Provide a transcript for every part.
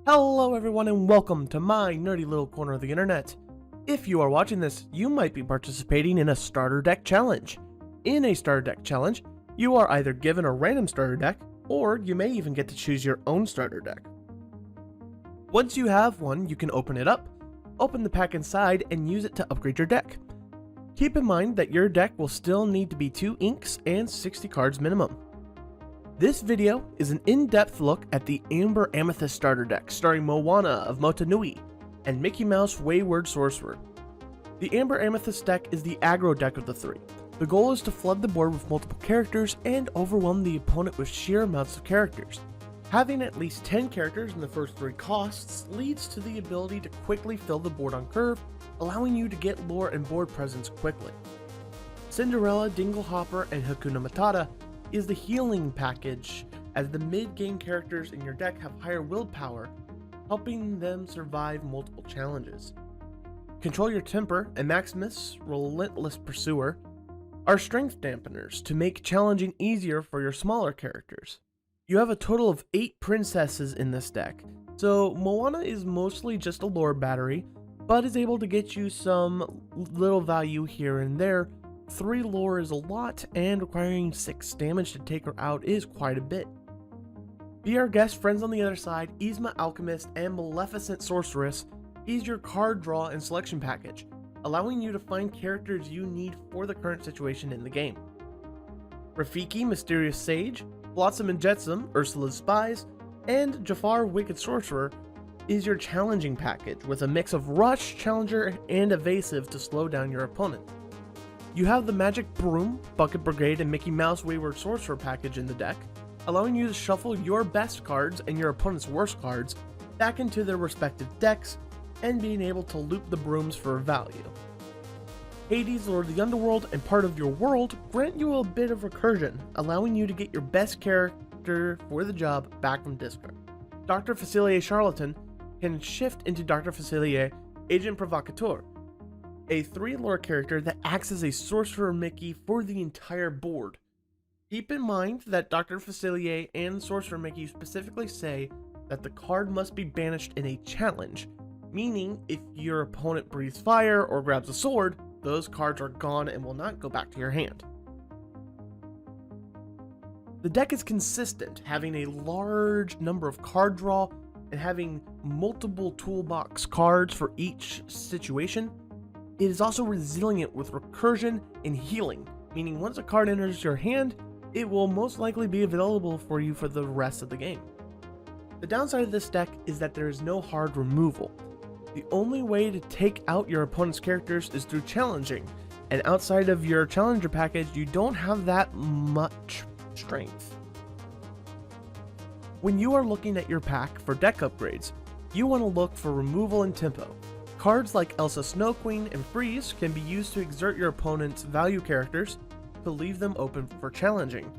Hello everyone and welcome to my nerdy little corner of the internet. If you are watching this, you might be participating in a starter deck challenge. In a starter deck challenge, you are either given a random starter deck, or you may even get to choose your own starter deck. Once you have one, you can open it up, open the pack inside, and use it to upgrade your deck. Keep in mind that your deck will still need to be 2 inks and 60 cards minimum. This video is an in-depth look at the Amethyst Starter Deck starring Moana of Motunui and Mickey Mouse Wayward Sorcerer. The Amethyst deck is the aggro deck of the 3. The goal is to flood the board with multiple characters and overwhelm the opponent with sheer amounts of characters. Having at least 10 characters in the first 3 costs leads to the ability to quickly fill the board on curve, allowing you to get lore and board presence quickly. Cinderella, Dinglehopper, and Hakuna Matata is the healing package, as the mid-game characters in your deck have higher willpower, helping them survive multiple challenges. Control Your Temper and Maximus, Relentless Pursuer, are strength dampeners to make challenging easier for your smaller characters. You have a total of 8 princesses in this deck, so Moana is mostly just a lore battery, but is able to get you some little value here and there. 3 lore is a lot, and requiring 6 damage to take her out is quite a bit. Be Our Guest friends on the other side, Yzma Alchemist, and Maleficent Sorceress is your card draw and selection package, allowing you to find characters you need for the current situation in the game. Rafiki, Mysterious Sage, Flotsam and Jetsam, Ursula's Spies, and Jafar, Wicked Sorcerer is your challenging package with a mix of Rush, Challenger, and Evasive to slow down your opponent. You have the Magic Broom, Bucket Brigade, and Mickey Mouse Wayward Sorcerer package in the deck, allowing you to shuffle your best cards and your opponent's worst cards back into their respective decks, and being able to loop the brooms for value. Hades, Lord of the Underworld, and Part of Your World grant you a bit of recursion, allowing you to get your best character for the job back from discard. Dr. Facilier Charlatan can shift into Dr. Facilier Agent Provocateur, a 3 lore character that acts as a Sorcerer Mickey for the entire board. Keep in mind that Dr. Facilier and Sorcerer Mickey specifically say that the card must be banished in a challenge, meaning if your opponent breathes fire or grabs a sword, those cards are gone and will not go back to your hand. The deck is consistent, having a large number of card draw and having multiple toolbox cards for each situation. It is also resilient with recursion and healing, meaning once a card enters your hand, it will most likely be available for you for the rest of the game. The downside of this deck is that there is no hard removal. The only way to take out your opponent's characters is through challenging, and outside of your challenger package, you don't have that much strength. When you are looking at your pack for deck upgrades, you want to look for removal and tempo. Cards like Elsa Snow Queen and Freeze can be used to exert your opponent's value characters to leave them open for challenging.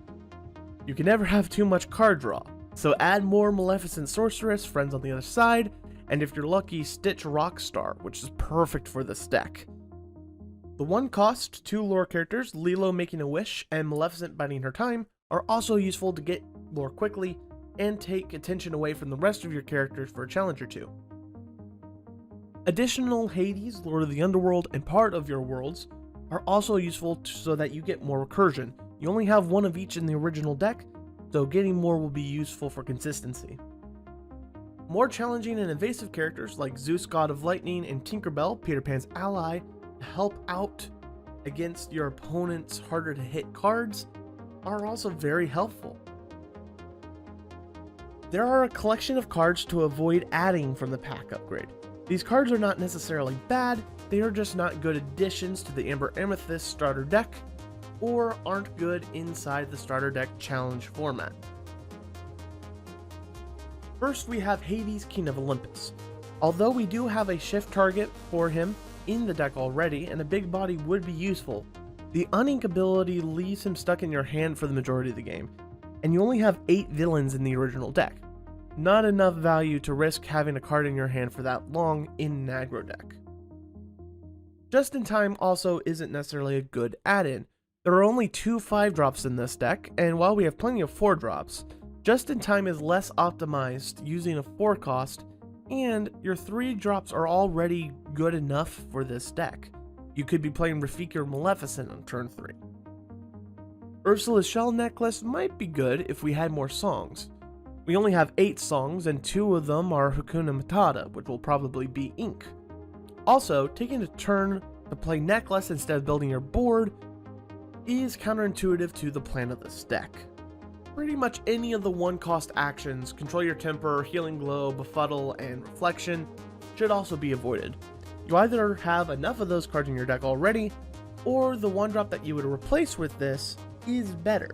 You can never have too much card draw, so add more Maleficent Sorceress friends on the other side, and if you're lucky, Stitch Rockstar, which is perfect for this deck. The 1 cost 2 lore characters, Lilo Making a Wish and Maleficent Biding Her Time, are also useful to get lore quickly and take attention away from the rest of your characters for a challenge or 2. Additional Hades, Lord of the Underworld, and Part of Your Worlds are also useful so that you get more recursion. You only have 1 of each in the original deck, so getting more will be useful for consistency. More challenging and evasive characters like Zeus, God of Lightning, and Tinkerbell, Peter Pan's ally, help out against your opponent's harder to hit cards, are also very helpful. There are a collection of cards to avoid adding from the pack upgrade. These cards are not necessarily bad, they are just not good additions to the Amethyst starter deck, or aren't good inside the starter deck challenge format. First, we have Hades, King of Olympus. Although we do have a shift target for him in the deck already, and a big body would be useful, the unink ability leaves him stuck in your hand for the majority of the game, and you only have 8 villains in the original deck. Not enough value to risk having a card in your hand for that long in an aggro deck. Just in Time also isn't necessarily a good add-in. There are only 2 5-drops in this deck, and while we have plenty of 4-drops, Just in Time is less optimized using a 4 cost and your 3 drops are already good enough for this deck. You could be playing Rafiki or Maleficent on turn 3. Ursula's Shell Necklace might be good if we had more songs. We only have 8 songs, and 2 of them are Hakuna Matata, which will probably be Ink. Also, taking a turn to play Necklace instead of building your board is counterintuitive to the plan of this deck. Pretty much any of the 1-cost actions, Control Your Temper, Healing Glow, Befuddle, and Reflection, should also be avoided. You either have enough of those cards in your deck already, or the 1-drop that you would replace with this is better.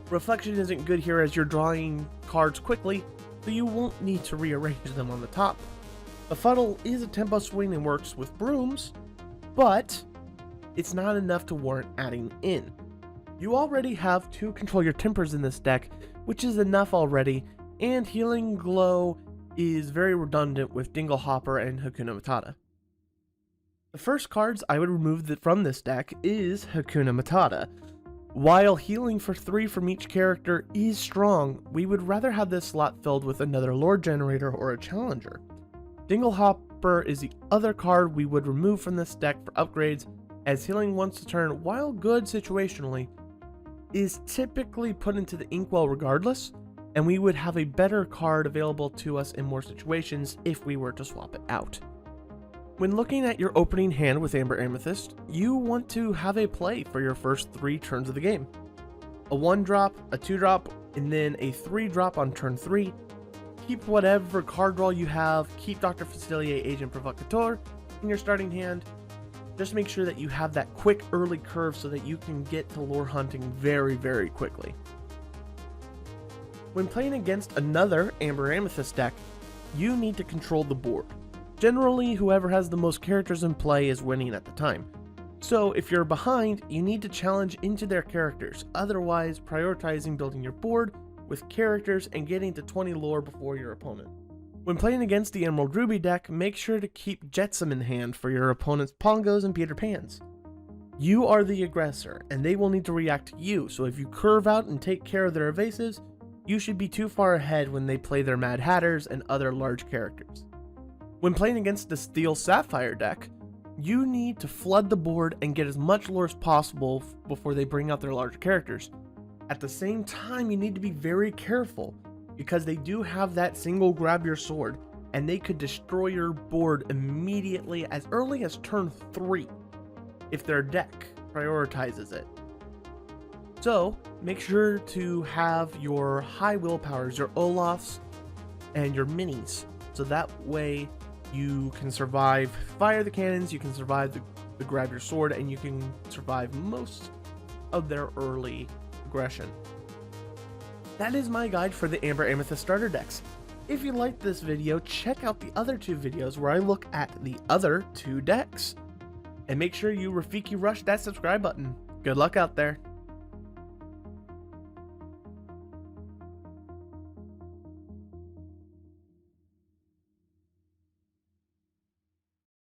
Reflection isn't good here as you're drawing cards quickly, so you won't need to rearrange them on the top. Befuddle is a tempo swing and works with brooms, but it's not enough to warrant adding in. You already have 2 Control Your Tempers in this deck, which is enough already, and Healing Glow is very redundant with Dingle Hopper and Hakuna Matata. The first cards I would remove from this deck is Hakuna Matata. While healing for 3 from each character is strong, we would rather have this slot filled with another Lore Generator or a Challenger. Dingle Hopper is the other card we would remove from this deck for upgrades, as healing once a turn, while good situationally, is typically put into the Inkwell regardless, and we would have a better card available to us in more situations if we were to swap it out. When looking at your opening hand with Amber Amethyst, you want to have a play for your first 3 turns of the game. A 1-drop, a 2-drop, and then a 3-drop on turn 3. Keep whatever card draw you have, keep Dr. Facilier Agent Provocateur in your starting hand. Just make sure that you have that quick early curve so that you can get to lore hunting very, very quickly. When playing against another Amber Amethyst deck, you need to control the board. Generally, whoever has the most characters in play is winning at the time. So if you're behind, you need to challenge into their characters, otherwise prioritizing building your board with characters and getting to 20 lore before your opponent. When playing against the Emerald Ruby deck, make sure to keep Jetsam in hand for your opponent's Pongos and Peter Pans. You are the aggressor, and they will need to react to you, so if you curve out and take care of their evasives, you should be too far ahead when they play their Mad Hatters and other large characters. When playing against the Steel Sapphire deck, you need to flood the board and get as much lore as possible before they bring out their larger characters. At the same time, you need to be very careful, because they do have that single grab your sword, and they could destroy your board immediately as early as turn 3, if their deck prioritizes it. So, make sure to have your high willpowers, your Olafs, and your minis, so that way you can survive fire the cannons, you can survive the grab your sword, and you can survive most of their early aggression. That is my guide for the Amber Amethyst starter decks. If you liked this video, check out the other 2 videos where I look at the other 2 decks. And make sure you Rafiki rush that subscribe button. Good luck out there.